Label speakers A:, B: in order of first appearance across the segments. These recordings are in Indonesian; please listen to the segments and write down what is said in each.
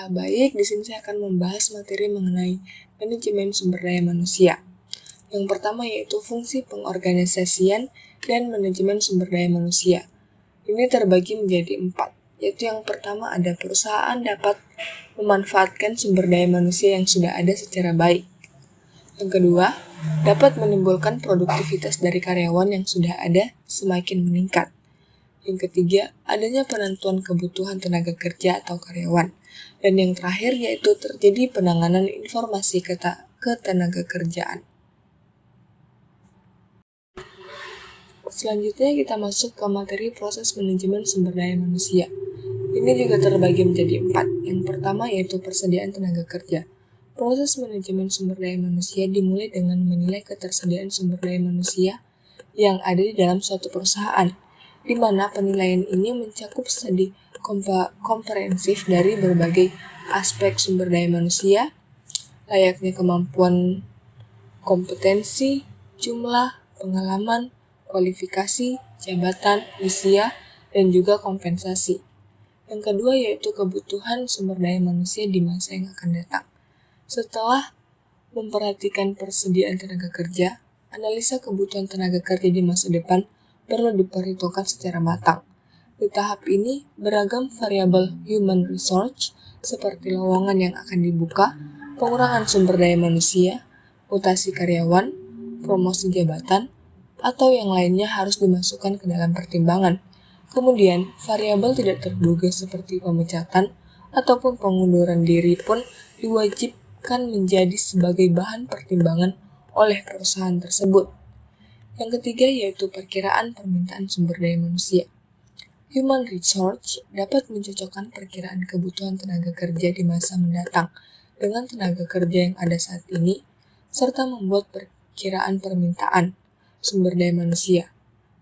A: Baik, di sini saya akan membahas materi mengenai manajemen sumber daya manusia. Yang pertama yaitu fungsi pengorganisasian dan manajemen sumber daya manusia. Ini terbagi menjadi 4, yaitu yang pertama ada perusahaan dapat memanfaatkan sumber daya manusia yang sudah ada secara baik. Yang kedua, dapat menimbulkan produktivitas dari karyawan yang sudah ada semakin meningkat. Yang ketiga, adanya penentuan kebutuhan tenaga kerja atau karyawan. Dan yang terakhir yaitu terjadi penanganan informasi ketenaga kerjaan. Selanjutnya kita masuk ke materi proses manajemen sumber daya manusia. Ini juga terbagi menjadi 4. Yang pertama yaitu persediaan tenaga kerja. Proses manajemen sumber daya manusia dimulai dengan menilai ketersediaan sumber daya manusia yang ada di dalam suatu perusahaan, di mana penilaian ini mencakup studi komprehensif dari berbagai aspek sumber daya manusia, layaknya kemampuan, kompetensi, jumlah, pengalaman, kualifikasi, jabatan, usia, dan juga kompensasi. Yang kedua yaitu kebutuhan sumber daya manusia di masa yang akan datang. Setelah memperhatikan persediaan tenaga kerja, analisa kebutuhan tenaga kerja di masa depan perlu diperhitungkan secara matang. Di tahap ini, beragam variabel human resource seperti lowongan yang akan dibuka, pengurangan sumber daya manusia, mutasi karyawan, promosi jabatan, atau yang lainnya harus dimasukkan ke dalam pertimbangan. Kemudian, variabel tidak terduga seperti pemecatan ataupun pengunduran diri pun diwajibkan menjadi sebagai bahan pertimbangan oleh perusahaan tersebut. Yang ketiga yaitu perkiraan permintaan sumber daya manusia. Human resource dapat mencocokkan perkiraan kebutuhan tenaga kerja di masa mendatang dengan tenaga kerja yang ada saat ini, serta membuat perkiraan permintaan sumber daya manusia.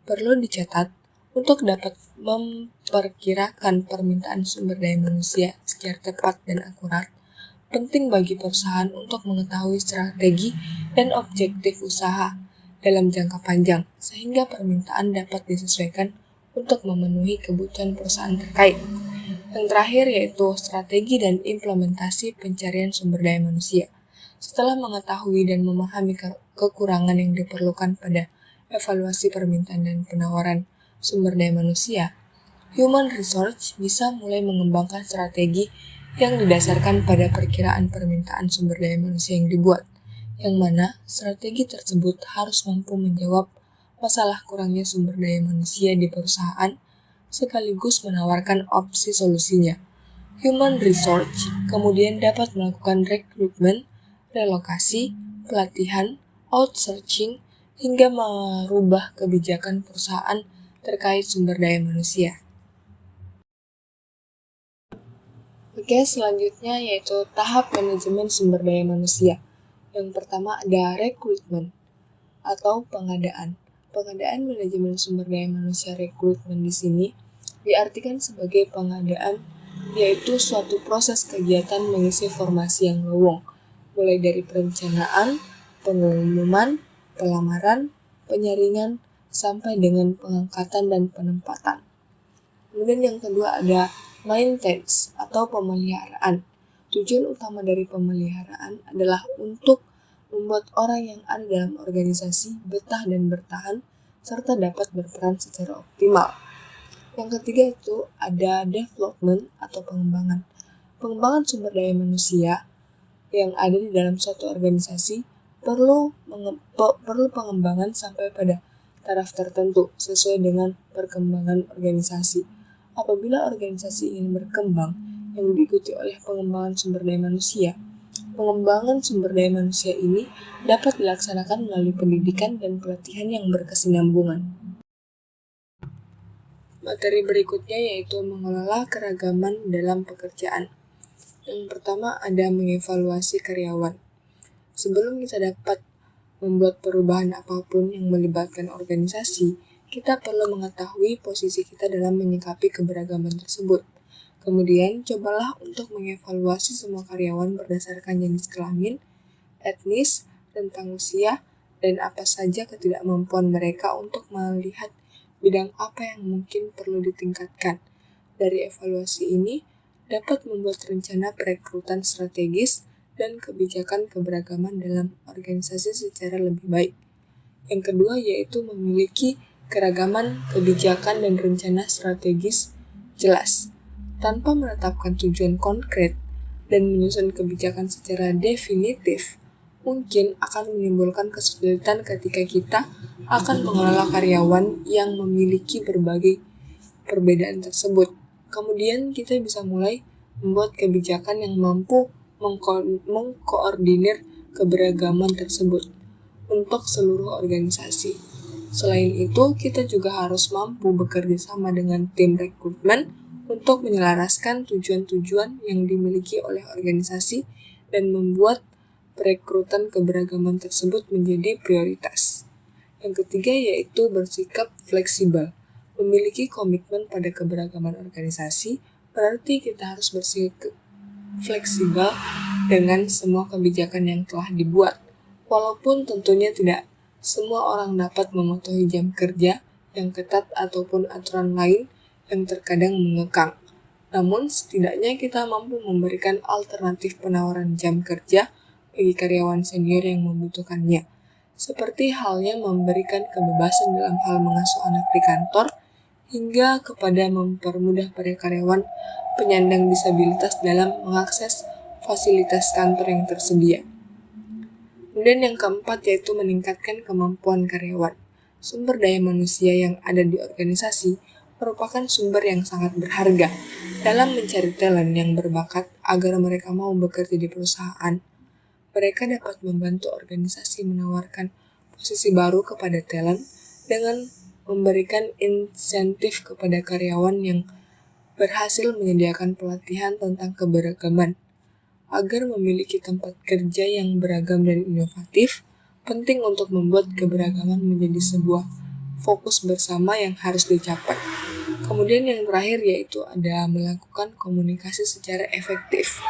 A: Perlu dicatat, untuk dapat memperkirakan permintaan sumber daya manusia secara tepat dan akurat, penting bagi perusahaan untuk mengetahui strategi dan objektif usaha dalam jangka panjang, sehingga permintaan dapat disesuaikan untuk memenuhi kebutuhan perusahaan terkait. Yang terakhir yaitu strategi dan implementasi pencarian sumber daya manusia. Setelah mengetahui dan memahami kekurangan yang diperlukan pada evaluasi permintaan dan penawaran sumber daya manusia, human resource bisa mulai mengembangkan strategi yang didasarkan pada perkiraan permintaan sumber daya manusia yang dibuat, yang mana strategi tersebut harus mampu menjawab masalah kurangnya sumber daya manusia di perusahaan, sekaligus menawarkan opsi solusinya. Human resource kemudian dapat melakukan rekrutmen, relokasi, pelatihan, outsourcing, hingga merubah kebijakan perusahaan terkait sumber daya manusia. Oke, selanjutnya yaitu tahap manajemen sumber daya manusia. Yang pertama ada rekrutmen atau pengadaan. Pengadaan manajemen sumber daya manusia rekrutmen di sini diartikan sebagai pengadaan, yaitu suatu proses kegiatan mengisi formasi yang lowong, mulai dari perencanaan, pengumuman, pelamaran, penyaringan, sampai dengan pengangkatan dan penempatan. Kemudian yang kedua ada maintenance atau pemeliharaan. Tujuan utama dari pemeliharaan adalah untuk membuat orang yang ada dalam organisasi betah dan bertahan, serta dapat berperan secara optimal. Yang ketiga itu ada development atau pengembangan. Pengembangan sumber daya manusia yang ada di dalam suatu organisasi perlu pengembangan sampai pada taraf tertentu sesuai dengan perkembangan organisasi. Apabila organisasi ingin berkembang yang diikuti oleh pengembangan sumber daya manusia, pengembangan sumber daya manusia ini dapat dilaksanakan melalui pendidikan dan pelatihan yang berkesinambungan. Materi berikutnya yaitu mengelola keragaman dalam pekerjaan. Yang pertama ada mengevaluasi karyawan. Sebelum kita dapat membuat perubahan apapun yang melibatkan organisasi, kita perlu mengetahui posisi kita dalam menyikapi keberagaman tersebut. Kemudian, cobalah untuk mengevaluasi semua karyawan berdasarkan jenis kelamin, etnis, rentang usia, dan apa saja ketidakmampuan mereka untuk melihat bidang apa yang mungkin perlu ditingkatkan. Dari evaluasi ini, dapat membuat rencana perekrutan strategis dan kebijakan keberagaman dalam organisasi secara lebih baik. Yang kedua yaitu memiliki keragaman kebijakan dan rencana strategis jelas. Tanpa menetapkan tujuan konkret dan menyusun kebijakan secara definitif, mungkin akan menimbulkan kesulitan ketika kita akan mengelola karyawan yang memiliki berbagai perbedaan tersebut. Kemudian kita bisa mulai membuat kebijakan yang mampu mengkoordinir keberagaman tersebut untuk seluruh organisasi. Selain itu, kita juga harus mampu bekerja sama dengan tim rekrutmen untuk menyelaraskan tujuan-tujuan yang dimiliki oleh organisasi dan membuat perekrutan keberagaman tersebut menjadi prioritas. Yang ketiga yaitu bersikap fleksibel. Memiliki komitmen pada keberagaman organisasi berarti kita harus bersikap fleksibel dengan semua kebijakan yang telah dibuat. Walaupun tentunya tidak semua orang dapat mematuhi jam kerja yang ketat ataupun aturan lain yang terkadang mengekang. Namun setidaknya kita mampu memberikan alternatif penawaran jam kerja bagi karyawan senior yang membutuhkannya. Seperti halnya memberikan kebebasan dalam hal mengasuh anak di kantor, hingga kepada mempermudah para karyawan penyandang disabilitas dalam mengakses fasilitas kantor yang tersedia. Kemudian yang keempat yaitu meningkatkan kemampuan karyawan. Sumber daya manusia yang ada di organisasi merupakan sumber yang sangat berharga dalam mencari talent yang berbakat agar mereka mau bekerja di perusahaan. Mereka dapat membantu organisasi menawarkan posisi baru kepada talent dengan memberikan insentif kepada karyawan yang berhasil menyediakan pelatihan tentang keberagaman. Agar memiliki tempat kerja yang beragam dan inovatif, penting untuk membuat keberagaman menjadi sebuah fokus bersama yang harus dicapai. Kemudian yang terakhir yaitu ada melakukan komunikasi secara efektif.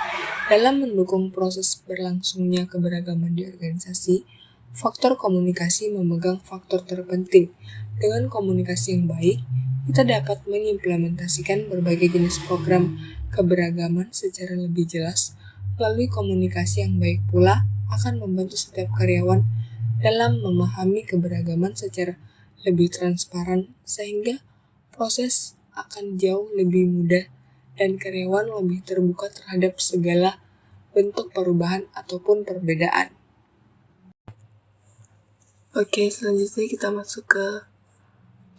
A: Dalam mendukung proses berlangsungnya keberagaman di organisasi, faktor komunikasi memegang faktor terpenting. Dengan komunikasi yang baik, kita dapat mengimplementasikan berbagai jenis program keberagaman secara lebih jelas. Melalui komunikasi yang baik pula akan membantu setiap karyawan dalam memahami keberagaman secara lebih transparan sehingga proses akan jauh lebih mudah dan karyawan lebih terbuka terhadap segala bentuk perubahan ataupun perbedaan. Oke, selanjutnya kita masuk ke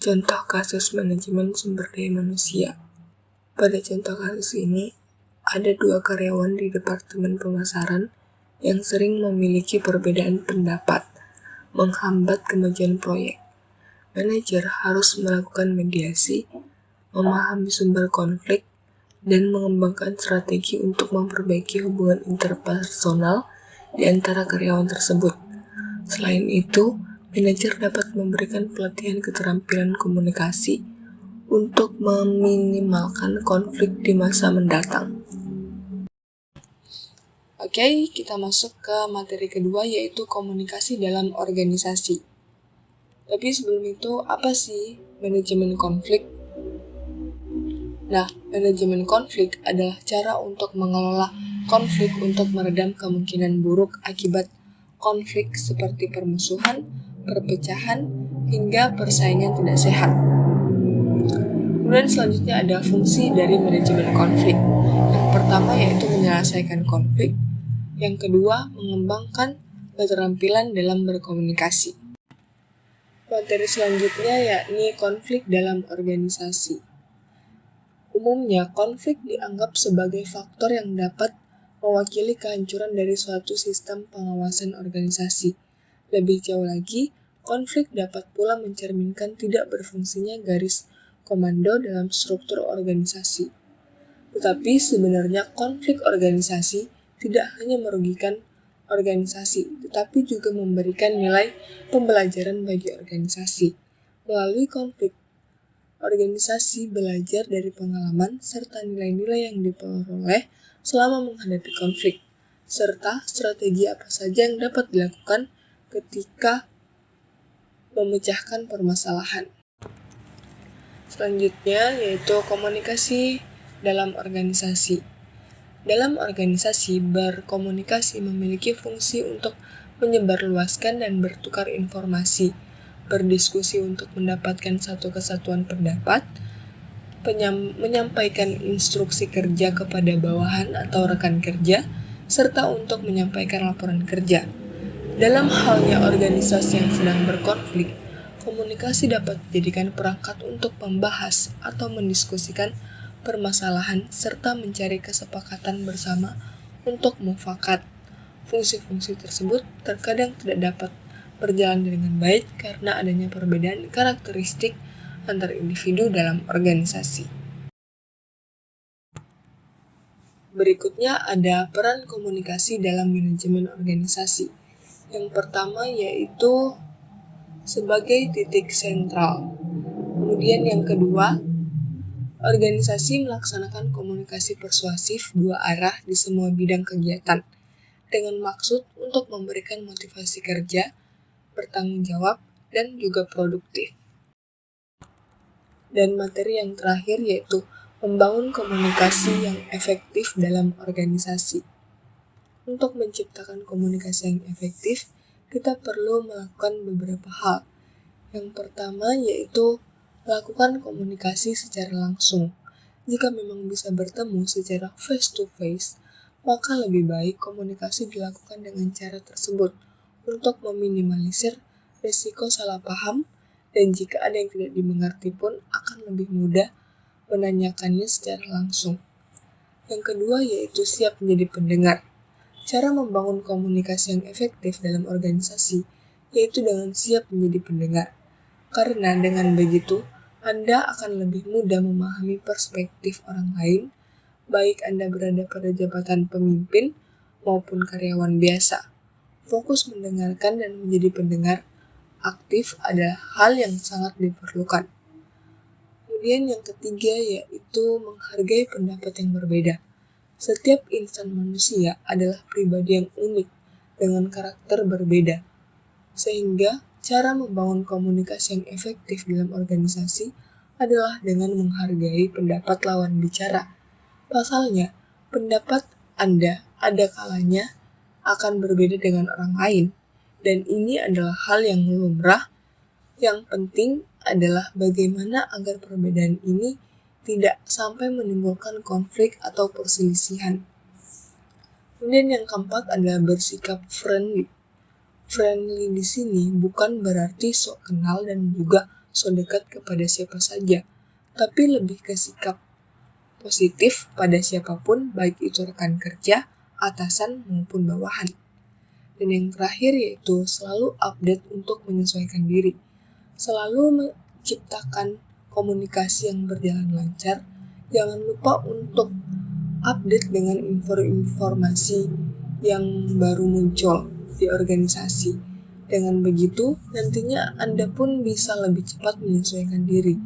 A: contoh kasus manajemen sumber daya manusia. Pada contoh kasus ini, ada 2 karyawan di Departemen Pemasaran yang sering memiliki perbedaan pendapat, menghambat kemajuan proyek. Manajer harus melakukan mediasi, memahami sumber konflik, dan mengembangkan strategi untuk memperbaiki hubungan interpersonal di antara karyawan tersebut. Selain itu, manajer dapat memberikan pelatihan keterampilan komunikasi untuk meminimalkan konflik di masa mendatang. Oke, kita masuk ke materi kedua yaitu komunikasi dalam organisasi. Tapi sebelum itu, apa sih manajemen konflik? Nah, manajemen konflik adalah cara untuk mengelola konflik untuk meredam kemungkinan buruk akibat konflik seperti permusuhan, perpecahan, hingga persaingan tidak sehat. Kemudian selanjutnya ada fungsi dari manajemen konflik. Yang pertama yaitu menyelesaikan konflik. Yang kedua, mengembangkan keterampilan dalam berkomunikasi. Materi selanjutnya yakni konflik dalam organisasi. Umumnya, konflik dianggap sebagai faktor yang dapat mewakili kehancuran dari suatu sistem pengawasan organisasi. Lebih jauh lagi, konflik dapat pula mencerminkan tidak berfungsinya garis komando dalam struktur organisasi. Tetapi sebenarnya konflik organisasi tidak hanya merugikan organisasi, tetapi juga memberikan nilai pembelajaran bagi organisasi. Melalui konflik, organisasi belajar dari pengalaman serta nilai-nilai yang diperoleh selama menghadapi konflik, serta strategi apa saja yang dapat dilakukan ketika memecahkan permasalahan. Selanjutnya yaitu komunikasi dalam organisasi. Dalam organisasi, berkomunikasi memiliki fungsi untuk menyebarluaskan dan bertukar informasi, berdiskusi untuk mendapatkan satu kesatuan pendapat, menyampaikan instruksi kerja kepada bawahan atau rekan kerja, serta untuk menyampaikan laporan kerja. Dalam halnya organisasi yang sedang berkonflik, komunikasi dapat dijadikan perangkat untuk membahas atau mendiskusikan permasalahan serta mencari kesepakatan bersama untuk mufakat. Fungsi-fungsi tersebut terkadang tidak dapat berjalan dengan baik karena adanya perbedaan karakteristik antar individu dalam organisasi. Berikutnya ada peran komunikasi dalam manajemen organisasi. Yang pertama yaitu sebagai titik sentral. Kemudian yang kedua, organisasi melaksanakan komunikasi persuasif dua arah di semua bidang kegiatan dengan maksud untuk memberikan motivasi kerja, bertanggung jawab, dan juga produktif. Dan materi yang terakhir yaitu membangun komunikasi yang efektif dalam organisasi. Untuk menciptakan komunikasi yang efektif, kita perlu melakukan beberapa hal. Yang pertama yaitu lakukan komunikasi secara langsung. Jika memang bisa bertemu secara face to face, maka lebih baik komunikasi dilakukan dengan cara tersebut untuk meminimalisir risiko salah paham, dan jika ada yang tidak dimengerti pun akan lebih mudah menanyakannya secara langsung. Yang kedua yaitu siap menjadi pendengar. Cara membangun komunikasi yang efektif dalam organisasi yaitu dengan siap menjadi pendengar. Karena dengan begitu, Anda akan lebih mudah memahami perspektif orang lain, baik Anda berada pada jabatan pemimpin maupun karyawan biasa. Fokus mendengarkan dan menjadi pendengar aktif adalah hal yang sangat diperlukan. Kemudian yang ketiga yaitu menghargai pendapat yang berbeda. Setiap insan manusia adalah pribadi yang unik dengan karakter berbeda. Sehingga cara membangun komunikasi yang efektif dalam organisasi adalah dengan menghargai pendapat lawan bicara. Pasalnya, pendapat Anda ada kalanya akan berbeda dengan orang lain. Dan ini adalah hal yang lumrah. Yang penting adalah bagaimana agar perbedaan ini tidak sampai menimbulkan konflik atau perselisihan. Kemudian yang keempat adalah bersikap friendly. Friendly di sini bukan berarti sok kenal dan juga sok dekat kepada siapa saja, tapi lebih ke sikap positif pada siapapun, baik itu rekan kerja, atasan maupun bawahan. Dan yang terakhir yaitu selalu update untuk menyesuaikan diri. Selalu menciptakan komunikasi yang berjalan lancar. Jangan lupa untuk update dengan informasi yang baru muncul di organisasi. Dengan begitu, nantinya Anda pun bisa lebih cepat menyesuaikan diri.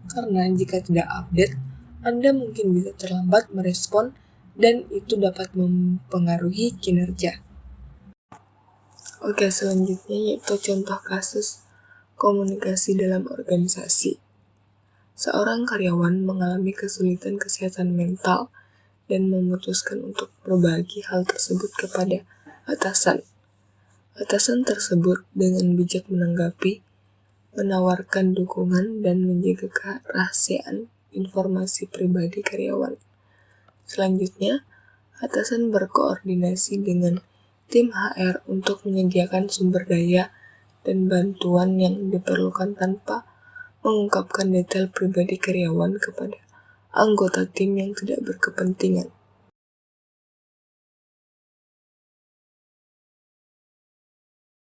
A: Karena jika tidak update, Anda mungkin bisa terlambat merespon dan itu dapat mempengaruhi kinerja. Oke, selanjutnya yaitu contoh kasus komunikasi dalam organisasi. Seorang karyawan mengalami kesulitan kesehatan mental dan memutuskan untuk berbagi hal tersebut kepada atasan. Atasan tersebut dengan bijak menanggapi, menawarkan dukungan, dan menjaga kerahasiaan informasi pribadi karyawan. Selanjutnya, atasan berkoordinasi dengan tim HR untuk menyediakan sumber daya dan bantuan yang diperlukan tanpa mengungkapkan detail pribadi karyawan kepada anggota tim yang tidak berkepentingan.